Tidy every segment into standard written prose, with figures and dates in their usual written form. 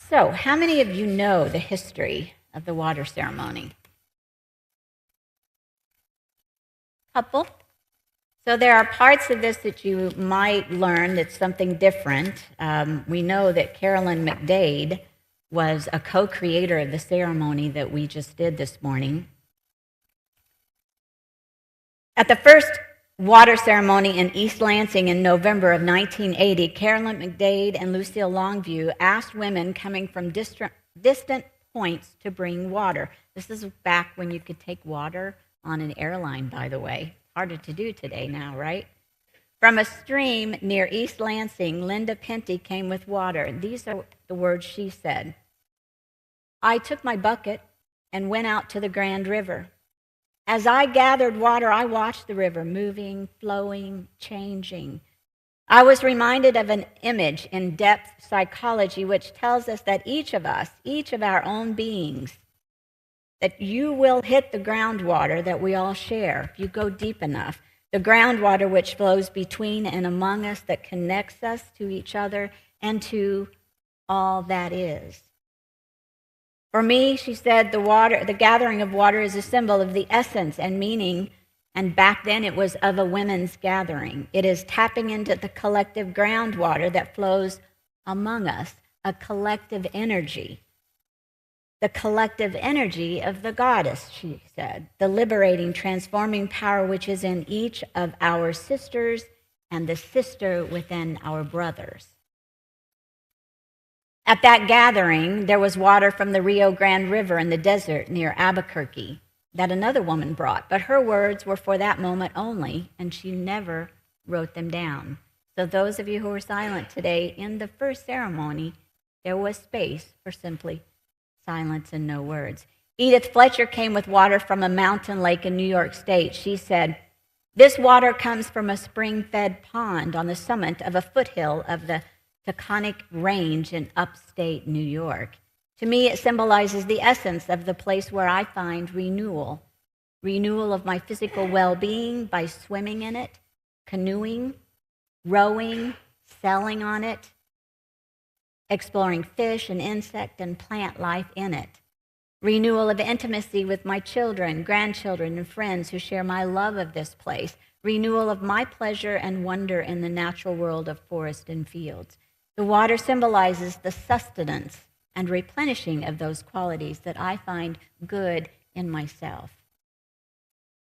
So, how many of you know the history of the water ceremony? Couple? So there are parts of this that you might learn that's something different. We know that Carolyn McDade was a co-creator of the ceremony that we just did this morning. At the first water ceremony in East Lansing in November of 1980, Carolyn McDade and Lucille Longview asked women coming from distant points to bring water. This is back when you could take water on an airline, by the way. Harder to do today now, right? From a stream near East Lansing, Linda Penty came with water. These are the words she said. I took my bucket and went out to the Grand River. As I gathered water, I watched the river moving, flowing, changing. I was reminded of an image in depth psychology which tells us that each of us, each of our own beings, that you will hit the groundwater that we all share if you go deep enough. The groundwater which flows between and among us, that connects us to each other and to all that is. For me, she said, the gathering of water is a symbol of the essence and meaning, and back then it was of a women's gathering. It is tapping into the collective groundwater that flows among us, a collective energy. The collective energy of the goddess, she said, the liberating, transforming power which is in each of our sisters and the sister within our brothers. At that gathering, there was water from the Rio Grande River in the desert near Albuquerque that another woman brought, but her words were for that moment only, and she never wrote them down. So those of you who were silent today, in the first ceremony, there was space for simply silence and no words. Edith Fletcher came with water from a mountain lake in New York State. She said, this water comes from a spring-fed pond on the summit of a foothill of the Taconic Range in upstate New York. To me, it symbolizes the essence of the place where I find renewal of my physical well-being by swimming in it, canoeing, rowing, sailing on it, exploring fish and insect and plant life in it. Renewal of intimacy with my children, grandchildren, and friends who share my love of this place. Renewal of my pleasure and wonder in the natural world of forest and fields. The water symbolizes the sustenance and replenishing of those qualities that I find good in myself.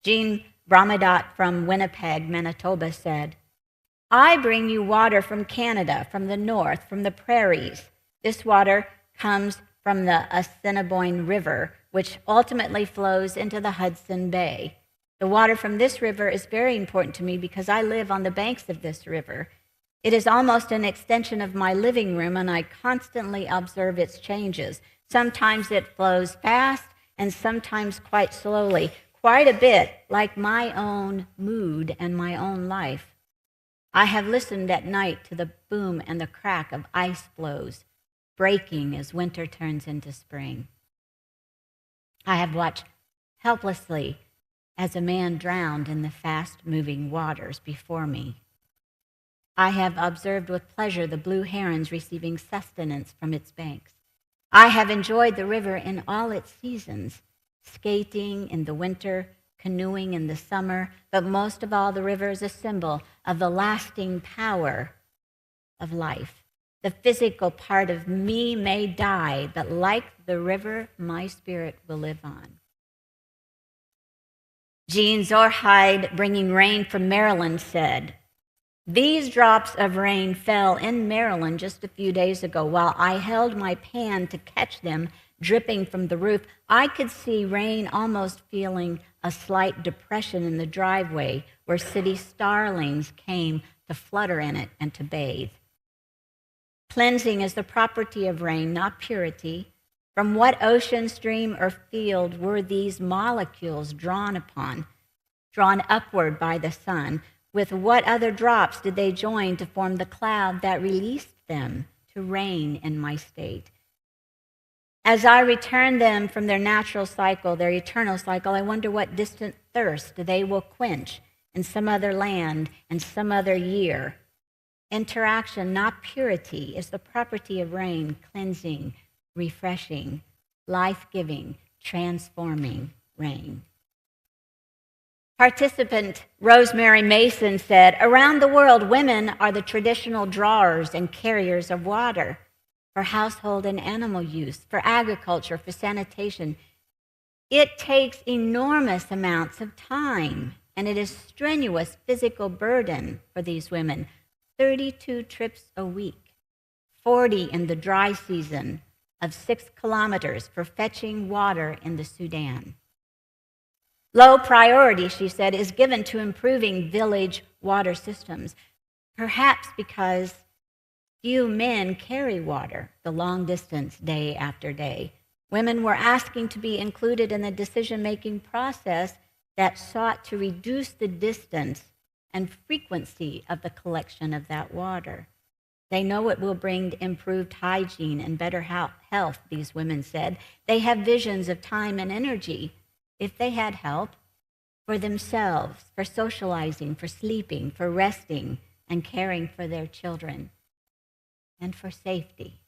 Jean Bramadat from Winnipeg, Manitoba said, I bring you water from Canada, from the north, from the prairies. This water comes from the Assiniboine River, which ultimately flows into the Hudson Bay. The water from this river is very important to me because I live on the banks of this river. It is almost an extension of my living room, and I constantly observe its changes. Sometimes it flows fast, and sometimes quite slowly, quite a bit like my own mood and my own life. I have listened at night to the boom and the crack of ice floes breaking as winter turns into spring. I have watched helplessly as a man drowned in the fast-moving waters before me. I have observed with pleasure the blue herons receiving sustenance from its banks. I have enjoyed the river in all its seasons, skating in the winter, canoeing in the summer, but most of all, the river is a symbol of the lasting power of life. The physical part of me may die, but like the river, my spirit will live on. Jean Zorhide, bringing rain from Maryland, said, these drops of rain fell in Maryland just a few days ago. While I held my pan to catch them dripping from the roof, I could see rain almost feeling a slight depression in the driveway where city starlings came to flutter in it and to bathe. Cleansing is the property of rain, not purity. From what ocean, stream, or field were these molecules drawn upward by the sun? With what other drops did they join to form the cloud that released them to rain in my state? As I return them from their natural cycle, their eternal cycle, I wonder what distant thirst they will quench in some other land and some other year. Interaction, not purity, is the property of rain, cleansing, refreshing, life-giving, transforming rain. Participant Rosemary Mason said, "Around the world, women are the traditional drawers and carriers of water for household and animal use, for agriculture, for sanitation. It takes enormous amounts of time, and it is strenuous physical burden for these women. 32 trips a week, 40 in the dry season, of 6 kilometers for fetching water in the Sudan. Low priority," she said, "is given to improving village water systems, perhaps because few men carry water the long distance day after day. Women were asking to be included in the decision-making process that sought to reduce the distance and frequency of the collection of that water. They know it will bring improved hygiene and better health," these women said. "They have visions of time and energy, if they had help, for themselves, for socializing, for sleeping, for resting, and caring for their children, and for safety."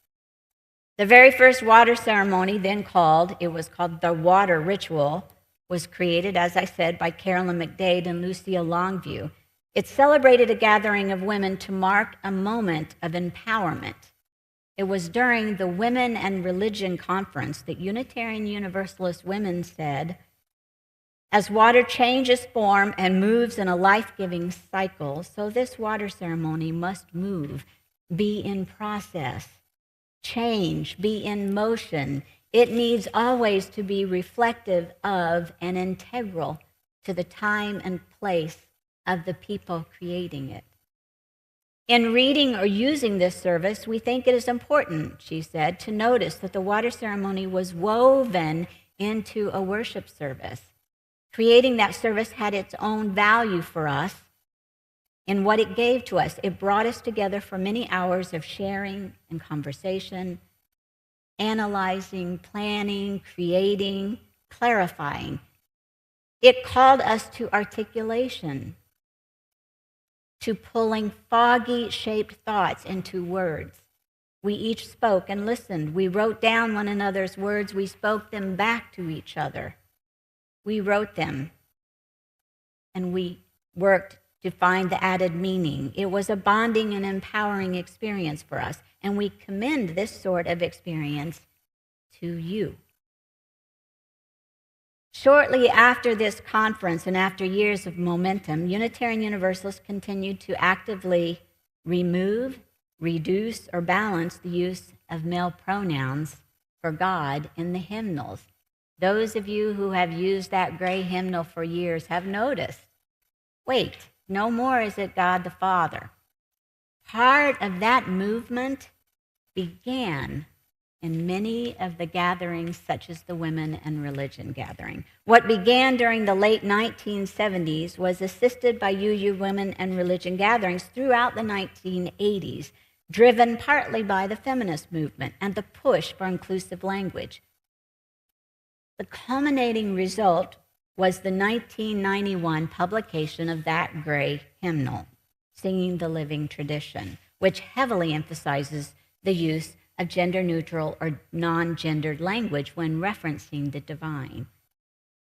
The very first water ceremony, it was called the water ritual, was created, as I said, by Carolyn McDade and Lucille Longview. It celebrated a gathering of women to mark a moment of empowerment. It was during the Women and Religion Conference that Unitarian Universalist women said, "As water changes form and moves in a life-giving cycle, so this water ceremony must move, be in process, change, be in motion. It needs always to be reflective of and integral to the time and place of the people creating it. In reading or using this service, we think it is important," she said, "to notice that the water ceremony was woven into a worship service. Creating that service had its own value for us in what it gave to us. It brought us together for many hours of sharing and conversation, analyzing, planning, creating, clarifying. It called us to articulation, to pulling foggy-shaped thoughts into words. We each spoke and listened. We wrote down one another's words. We spoke them back to each other. We wrote them, and we worked to find the added meaning. It was a bonding and empowering experience for us, and we commend this sort of experience to you." Shortly after this conference and after years of momentum, Unitarian Universalists continued to actively remove, reduce, or balance the use of male pronouns for God in the hymnals. Those of you who have used that gray hymnal for years have noticed, wait, no more is it God the Father. Part of that movement began in many of the gatherings, such as the Women and Religion gathering. What began during the late 1970s was assisted by UU Women and Religion gatherings throughout the 1980s, driven partly by the feminist movement and the push for inclusive language. The culminating result was the 1991 publication of that gray hymnal, Singing the Living Tradition, which heavily emphasizes the use of gender-neutral or non-gendered language when referencing the divine.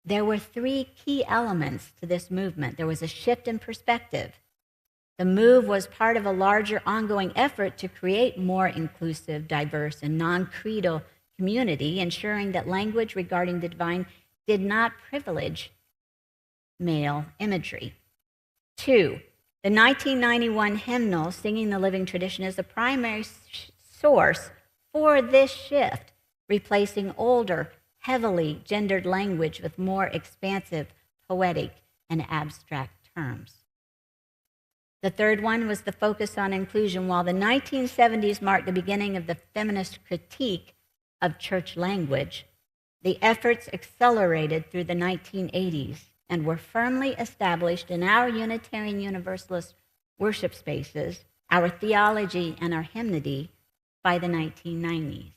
There were 3 key elements to this movement. There was a shift in perspective. The move was part of a larger ongoing effort to create more inclusive, diverse, and non-creedal community, ensuring that language regarding the divine did not privilege male imagery. 2, the 1991 hymnal, Singing the Living Tradition, is the primary source for this shift, replacing older, heavily gendered language with more expansive, poetic, and abstract terms. The third one was the focus on inclusion. While the 1970s marked the beginning of the feminist critique of church language, the efforts accelerated through the 1980s and were firmly established in our Unitarian Universalist worship spaces, our theology, and our hymnody by the 1990s.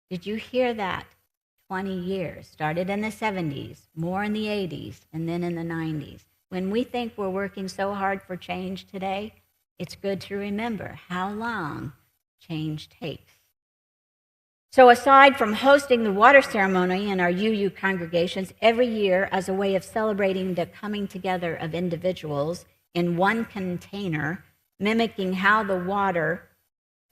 Did you hear that? 20 years. Started in the 70s, more in the 80s, and then in the 90s. When we think we're working so hard for change today, it's good to remember how long change takes. So aside from hosting the water ceremony in our UU congregations every year as a way of celebrating the coming together of individuals in one container, mimicking how the water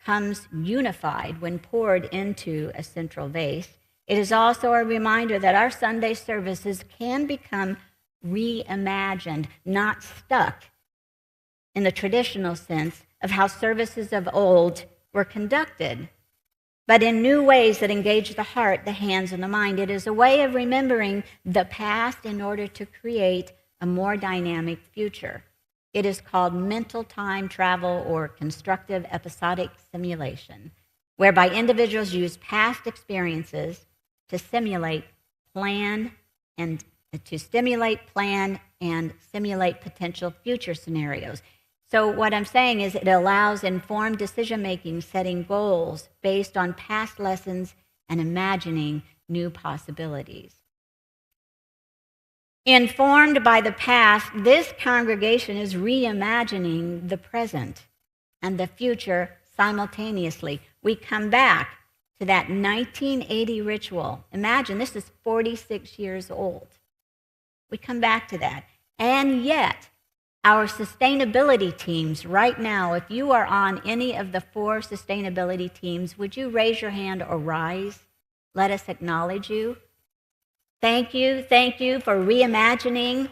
comes unified when poured into a central vase, it is also a reminder that our Sunday services can become reimagined, not stuck in the traditional sense of how services of old were conducted, but in new ways that engage the heart, the hands, and the mind. It is a way of remembering the past in order to create a more dynamic future. It is called mental time travel or constructive episodic simulation, whereby individuals use past experiences to stimulate, plan, and simulate potential future scenarios. So what I'm saying is it allows informed decision-making, setting goals based on past lessons and imagining new possibilities. Informed by the past, this congregation is reimagining the present and the future simultaneously. We come back to that 1980 ritual. Imagine, this is 46 years old. We come back to that. And yet, our sustainability teams right now, if you are on any of the 4 sustainability teams, would you raise your hand or rise? Let us acknowledge you. Thank you for reimagining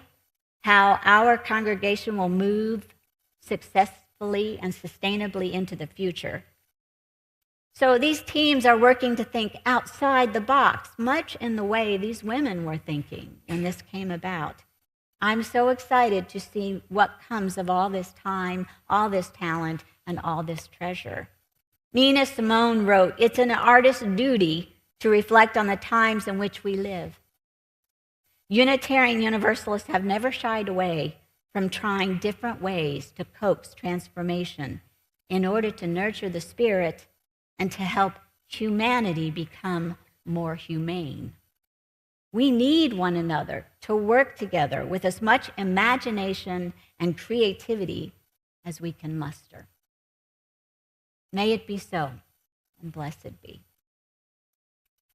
how our congregation will move successfully and sustainably into the future. So these teams are working to think outside the box, much in the way these women were thinking when this came about. I'm so excited to see what comes of all this time, all this talent, and all this treasure. Nina Simone wrote, "It's an artist's duty to reflect on the times in which we live." Unitarian Universalists have never shied away from trying different ways to coax transformation in order to nurture the spirit and to help humanity become more humane. We need one another to work together with as much imagination and creativity as we can muster. May it be so, and blessed be.